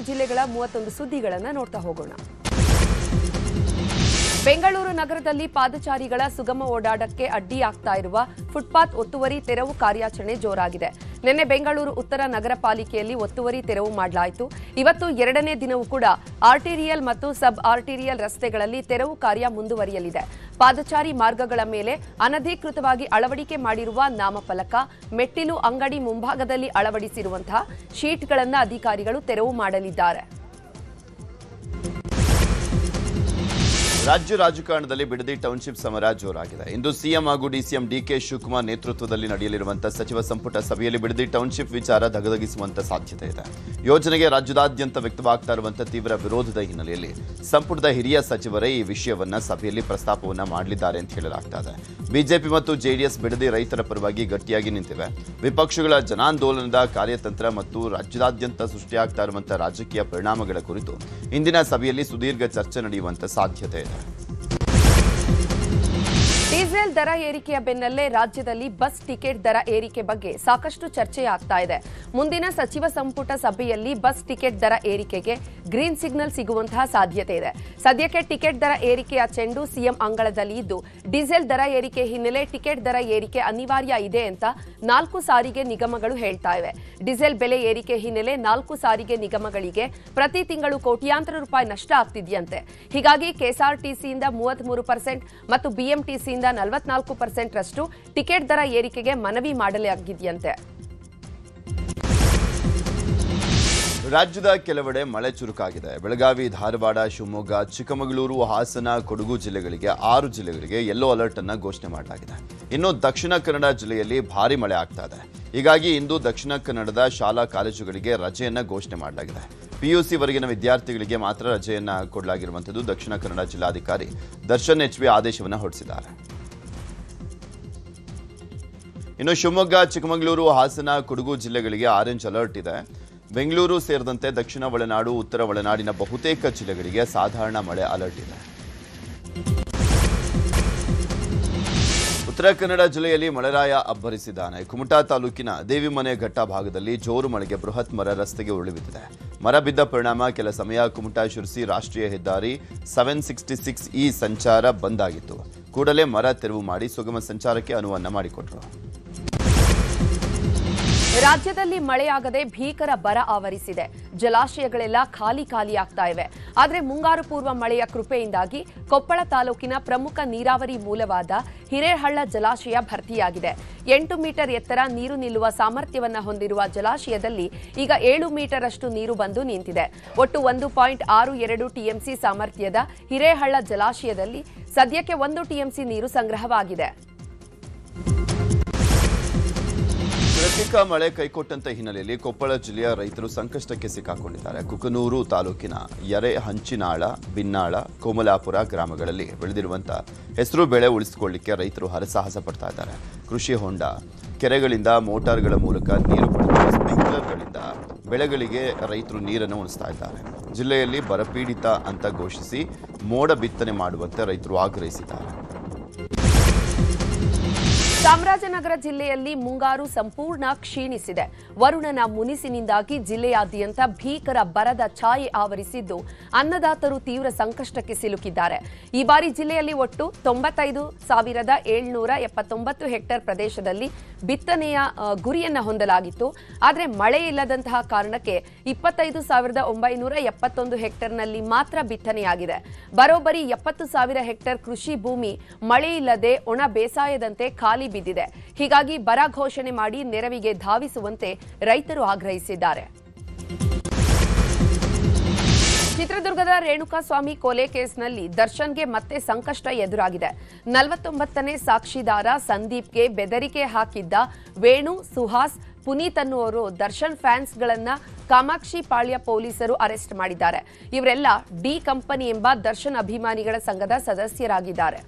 ಜಿಲ್ಲೆಗಳ 31 ಸುದ್ದಿಗಳನ್ನು ನೋಡ್ತಾ ಹೋಗೋಣ. ಬೆಂಗಳೂರು ನಗರದಲ್ಲಿ ಪಾದಚಾರಿಗಳ ಸುಗಮ ಓಡಾಟಕ್ಕೆ ಅಡ್ಡಿಯಾಗ್ತಾ ಇರುವ ಫುಟ್ಪಾತ್ ಒತ್ತುವರಿ ತೆರವು ಕಾರ್ಯಾಚರಣೆ ಜೋರಾಗಿದೆ. ನಿನ್ನೆ ಬೆಂಗಳೂರು ಉತ್ತರ ನಗರ ಪಾಲಿಕೆಯಲ್ಲಿ ಒತ್ತುವರಿ ತೆರವು ಮಾಡಲಾಯಿತು. ಇವತ್ತು ಎರಡನೇ ದಿನವೂ ಕೂಡ ಆರ್ಟೀರಿಯಲ್ ಮತ್ತು ಸಬ್ ಆರ್ಟೀರಿಯಲ್ ರಸ್ತೆಗಳಲ್ಲಿ ತೆರವು ಕಾರ್ಯ ಮುಂದುವರಿಯಲಿದೆ. ಪಾದಚಾರಿ ಮಾರ್ಗಗಳ ಮೇಲೆ ಅನಧಿಕೃತವಾಗಿ ಅಳವಡಿಕೆ ಮಾಡಿರುವ ನಾಮಫಲಕ, ಮೆಟ್ಟಿಲು ಅಂಗಡಿ ಮುಂಭಾಗದಲ್ಲಿ ಅಳವಡಿಸಿರುವಂತಹ ಶೀಟ್ಗಳನ್ನು ಅಧಿಕಾರಿಗಳು ತೆರವು ಮಾಡಲಿದ್ದಾರೆ. ರಾಜ್ಯ ರಾಜಕಾರಣದಲ್ಲಿ ಬಿಡದಿ ಟೌನ್ಶಿಪ್ ಸಮರ ಜೋರಾಗಿದೆ. ಇಂದು ಸಿಎಂ ಹಾಗೂ ಡಿಸಿಎಂ ಡಿಕೆ ಶಿವಕುಮಾರ್ ನೇತೃತ್ವದಲ್ಲಿ ನಡೆಯಲಿರುವಂತಹ ಸಚಿವ ಸಂಪುಟ ಸಭೆಯಲ್ಲಿ ಬಿಡದಿ ಟೌನ್ಶಿಪ್ ವಿಚಾರ ಧಗಧಗಿಸುವಂತ ಸಾಧ್ಯತೆ ಇದೆ. ಯೋಜನೆಗೆ ರಾಜ್ಯದಾದ್ಯಂತ ವ್ಯಕ್ತವಾಗ್ತಾ ಇರುವಂತಹ ತೀವ್ರ ವಿರೋಧದ ಹಿನ್ನೆಲೆಯಲ್ಲಿ ಸಂಪುಟದ ಹಿರಿಯ ಸಚಿವರೇ ಈ ವಿಷಯವನ್ನ ಸಭೆಯಲ್ಲಿ ಪ್ರಸ್ತಾಪವನ್ನ ಮಾಡಲಿದ್ದಾರೆ ಅಂತ ಹೇಳಲಾಗ್ತಾ ಇದೆ. ಬಿಜೆಪಿ ಮತ್ತು ಜೆಡಿಎಸ್ ಬಿಡದಿ ರೈತರ ಪರವಾಗಿ ಗಟ್ಟಿಯಾಗಿ ನಿಂತಿವೆ. ವಿಪಕ್ಷಗಳ ಜನಾಂದೋಲನದ ಕಾರ್ಯತಂತ್ರ ಮತ್ತು ರಾಜ್ಯದಾದ್ಯಂತ ಸೃಷ್ಟಿಯಾಗ್ತಾ ಇರುವಂತಹ ರಾಜಕೀಯ ಪರಿಣಾಮಗಳ ಕುರಿತು ಇಂದಿನ ಸಭೆಯಲ್ಲಿ ಸುದೀರ್ಘ ಚರ್ಚೆ ನಡೆಯುವಂತ ಸಾಧ್ಯತೆ ಇದೆ. ಡೀಸೆಲ್ ದರ ಏರಿಕೆಯ ಬೆನ್ನಲ್ಲೇ ರಾಜ್ಯದಲ್ಲಿ ಬಸ್ ಟಿಕೆಟ್ ದರ ಏರಿಕೆ ಬಗ್ಗೆ ಸಾಕಷ್ಟು ಚರ್ಚೆಯಾಗ್ತಾ ಇದೆ. ಮುಂದಿನ ಸಚಿವ ಸಂಪುಟ ಸಭೆಯಲ್ಲಿ ಬಸ್ ಟಿಕೆಟ್ ದರ ಏರಿಕೆಗೆ ಗ್ರೀನ್ ಸಿಗ್ನಲ್ ಸಿಗುವಂತಹ ಸಾಧ್ಯತೆ ಇದೆ. ಸದ್ಯಕ್ಕೆ ಟಿಕೆಟ್ ದರ ಏರಿಕೆಯ ಚೆಂಡು ಸಿಎಂ ಅಂಗಳದಲ್ಲಿ ಇದ್ದು, ಡೀಸೆಲ್ ದರ ಏರಿಕೆ ಹಿನ್ನೆಲೆ ಟಿಕೆಟ್ ದರ ಏರಿಕೆ ಅನಿವಾರ್ಯ ಇದೆ ಅಂತ 4 ಸಾರಿಗೆ ನಿಗಮಗಳು ಹೇಳ್ತಾ ಇವೆ. ಡೀಸೆಲ್ ಬೆಲೆ ಏರಿಕೆ ಹಿನ್ನೆಲೆ 4 ಸಾರಿಗೆ ನಿಗಮಗಳಿಗೆ ಪ್ರತಿ ತಿಂಗಳು ಕೋಟ್ಯಾಂತರ ರೂಪಾಯಿ ನಷ್ಟ ಆಗ್ತಿದೆಯಂತೆ. ಹೀಗಾಗಿ ಕೆಎಸ್ಆರ್ಟಿಸಿಯಿಂದ 33% ಮತ್ತು ಬಿಎಂಟಿಸಿಯಿಂದ 44% ರಷ್ಟು ಟಿಕೆಟ್ ದರ ಏರಿಕೆಗೆ ಮನವಿ ಮಾಡಲಾಗಿದೆಯಂತೆ. ರಾಜ್ಯದ ಕೆಲವೆಡೆ ಮಳೆ ಚುರುಕಾಗಿದೆ. ಬೆಳಗಾವಿ, ಧಾರವಾಡ, ಶಿವಮೊಗ್ಗ, ಚಿಕ್ಕಮಗಳೂರು, ಹಾಸನ, ಕೊಡಗು ಜಿಲ್ಲೆಗಳಿಗೆ 6 ಜಿಲ್ಲೆಗಳಿಗೆ ಯೆಲ್ಲೋ ಅಲರ್ಟ್ ಅನ್ನು ಘೋಷಣೆ ಮಾಡಲಾಗಿದೆ. ಇನ್ನು ದಕ್ಷಿಣ ಕನ್ನಡ ಜಿಲ್ಲೆಯಲ್ಲಿ ಭಾರಿ ಮಳೆ ಆಗ್ತಾ ಇದೆ. ಹೀಗಾಗಿ ಇಂದು ದಕ್ಷಿಣ ಕನ್ನಡದ ಶಾಲಾ ಕಾಲೇಜುಗಳಿಗೆ ರಜೆಯನ್ನ ಘೋಷಣೆ ಮಾಡಲಾಗಿದೆ. ಪಿಯುಸಿ ವರೆಗಿನ ವಿದ್ಯಾರ್ಥಿಗಳಿಗೆ ಮಾತ್ರ ರಜೆಯನ್ನ ಕೊಡಲಾಗಿರುವಂಥದ್ದು. ದಕ್ಷಿಣ ಕನ್ನಡ ಜಿಲ್ಲಾಧಿಕಾರಿ ದರ್ಶನ್ ಎಚ್ವಿ ಆದೇಶವನ್ನು ಹೊರಡಿಸಿದ್ದಾರೆ. ಇನ್ನು ಶಿವಮೊಗ್ಗ, ಚಿಕ್ಕಮಗಳೂರು, ಹಾಸನ, ಕೊಡಗು ಜಿಲ್ಲೆಗಳಿಗೆ ಆರೆಂಜ್ ಅಲರ್ಟ್ ಇದೆ. ಬೆಂಗಳೂರು ಸೇರಿದಂತೆ ದಕ್ಷಿಣ ಒಳನಾಡು, ಉತ್ತರ ಒಳನಾಡಿನ ಬಹುತೇಕ ಜಿಲ್ಲೆಗಳಿಗೆ ಸಾಧಾರಣ ಮಳೆ ಅಲರ್ಟ್ ಇದೆ. ಉತ್ತರ ಕನ್ನಡ ಜಿಲ್ಲೆಯಲ್ಲಿ ಮಳೆರಾಯ ಅಬ್ಬರಿಸಿದ್ದಾನೆ. ಕುಮಟಾ ತಾಲೂಕಿನ ದೇವಿಮನೆ ಘಟ್ಟ ಭಾಗದಲ್ಲಿ ಜೋರು ಮಳೆಗೆ ಬೃಹತ್ ಮರ ರಸ್ತೆಗೆ ಉರುಳಿಬಿದ್ದಿದೆ. ಮರ ಬಿದ್ದ ಪರಿಣಾಮ ಕೆಲ ಸಮಯ ಕುಮಟಾ ಶಿರಸಿ ರಾಷ್ಟ್ರೀಯ ಹೆದ್ದಾರಿ 766 ಸಂಚಾರ ಬಂದ್ ಆಗಿತ್ತು. ಕೂಡಲೇ ಮರ ತೆರವು ಮಾಡಿ ಸುಗಮ ಸಂಚಾರಕ್ಕೆ ಅನುವನ್ನ ಮಾಡಿಕೊಟ್ರು. ರಾಜ್ಯದಲ್ಲಿ ಮಳೆಯಾಗದೆ ಭೀಕರ ಬರ ಆವರಿಸಿದೆ. ಜಲಾಶಯಗಳೆಲ್ಲ ಖಾಲಿ ಆಗ್ತಾ ಇವೆ. ಆದರೆ ಮುಂಗಾರು ಪೂರ್ವ ಮಳೆಯ ಕೃಪೆಯಿಂದಾಗಿ ಕೊಪ್ಪಳ ತಾಲೂಕಿನ ಪ್ರಮುಖ ನೀರಾವರಿ ಮೂಲವಾದ ಹಿರೇಹಳ್ಳ ಜಲಾಶಯ ಭರ್ತಿಯಾಗಿದೆ. 8 ಮೀಟರ್ ಎತ್ತರ ನೀರು ನಿಲ್ಲುವ ಸಾಮರ್ಥ್ಯವನ್ನು ಹೊಂದಿರುವ ಜಲಾಶಯದಲ್ಲಿ ಈಗ 7 ಮೀಟರ್ ಅಷ್ಟು ನೀರು ಬಂದು ನಿಂತಿದೆ. ಒಟ್ಟು 1.62 ಟಿಎಂಸಿ ಸಾಮರ್ಥ್ಯದ ಹಿರೇಹಳ್ಳ ಜಲಾಶಯದಲ್ಲಿ ಸದ್ಯಕ್ಕೆ 1 ಟಿಎಂಸಿ ನೀರು ಸಂಗ್ರಹವಾಗಿದೆ. ಪ್ರತೀಕ ಮಳೆ ಕೈಕೊಟ್ಟಂತ ಹಿನ್ನೆಲೆಯಲ್ಲಿ ಕೊಪ್ಪಳ ಜಿಲ್ಲೆಯ ರೈತರು ಸಂಕಷ್ಟಕ್ಕೆ ಸಿಕ್ಕಾಕೊಂಡಿದ್ದಾರೆ. ಕುಕನೂರು ತಾಲೂಕಿನ ಯರೇಹಂಚಿನಾಳ, ಬಿನ್ನಾಳ, ಕೋಮಲಾಪುರ ಗ್ರಾಮಗಳಲ್ಲಿ ಬೆಳೆದಿರುವಂತಹ ಹೆಸರು ಬೆಳೆ ಉಳಿಸಿಕೊಳ್ಳಿಕ್ಕೆ ರೈತರು ಹರಸಾಹಸ ಪಡ್ತಾ ಇದ್ದಾರೆ. ಕೃಷಿ ಹೊಂಡ, ಕೆರೆಗಳಿಂದ ಮೋಟಾರ್ಗಳ ಮೂಲಕ ನೀರು ಪಡೆದು ಸ್ಪ್ರಿಂಕ್ಲರ್ಗಳಿಂದ ಬೆಳೆಗಳಿಗೆ ರೈತರು ನೀರನ್ನು ಉಣಿಸ್ತಾ ಇದ್ದಾರೆ. ಜಿಲ್ಲೆಯಲ್ಲಿ ಬರಪೀಡಿತ ಅಂತ ಘೋಷಿಸಿ ಮೋಡ ಬಿತ್ತನೆ ಮಾಡುವಂತೆ ರೈತರು ಆಗ್ರಹಿಸಿದ್ದಾರೆ. ಚಾಮರಾಜನಗರ ಜಿಲ್ಲೆಯಲ್ಲಿ ಮುಂಗಾರು ಸಂಪೂರ್ಣ ಕ್ಷೀಣಿಸಿದೆ. ವರುಣನ ಮುನಿಸಿನಿಂದಾಗಿ ಜಿಲ್ಲೆಯಾದ್ಯಂತ ಭೀಕರ ಬರದ ಛಾಯೆ ಆವರಿಸಿದ್ದು, ಅನ್ನದಾತರು ತೀವ್ರ ಸಂಕಷ್ಟಕ್ಕೆ ಸಿಲುಕಿದ್ದಾರೆ. ಈ ಬಾರಿ ಜಿಲ್ಲೆಯಲ್ಲಿ ಒಟ್ಟು 95,779 ಹೆಕ್ಟೇರ್ ಪ್ರದೇಶದಲ್ಲಿ ಬಿತ್ತನೆಯ ಗುರಿಯನ್ನು ಹೊಂದಲಾಗಿತ್ತು. ಆದರೆ ಮಳೆ ಇಲ್ಲದಂತಹ ಕಾರಣಕ್ಕೆ 25,971 ಹೆಕ್ಟೇರ್ನಲ್ಲಿ ಮಾತ್ರ ಬಿತ್ತನೆಯಾಗಿದೆ. ಬರೋಬ್ಬರಿ 70,000 ಹೆಕ್ಟೇರ್ ಕೃಷಿ ಭೂಮಿ ಮಳೆಯಿಲ್ಲದೆ ಒಣ ಬೇಸಾಯದಂತೆ ಖಾಲಿ ಬಿದ್ದಿದೆ. ಹೀಗಾಗಿ ಬರ ಘೋಷಣೆ ಮಾಡಿ ನೆರವಿಗೆ ಧಾವಿಸುವಂತೆ ರೈತರು ಆಗ್ರಹಿಸಿದ್ದಾರೆ. ಚಿತ್ರದುರ್ಗದ ರೇಣುಕಾಸ್ವಾಮಿ ಕೊಲೆ ಕೇಸ್ನಲ್ಲಿ ದರ್ಶನ್ಗೆ ಮತ್ತೆ ಸಂಕಷ್ಟ ಎದುರಾಗಿದೆ. 49ನೇ ಸಾಕ್ಷಿದಾರ ಸಂದೀಪ್ಗೆ ಬೆದರಿಕೆ ಹಾಕಿದ್ದ ವೇಣು, ಸುಹಾಸ್, ಪುನೀತ್ ಅನ್ನುವರು ದರ್ಶನ್ ಫ್ಯಾನ್ಸ್ಗಳನ್ನ ಕಾಮಾಕ್ಷಿ ಪಾಳ್ಯ ಪೊಲೀಸರು ಅರೆಸ್ಟ್ ಮಾಡಿದ್ದಾರೆ. ಇವರೆಲ್ಲ ಡಿ ಕಂಪನಿ ಎಂಬ ದರ್ಶನ್ ಅಭಿಮಾನಿಗಳ ಸಂಘದ ಸದಸ್ಯರಾಗಿದ್ದಾರೆ.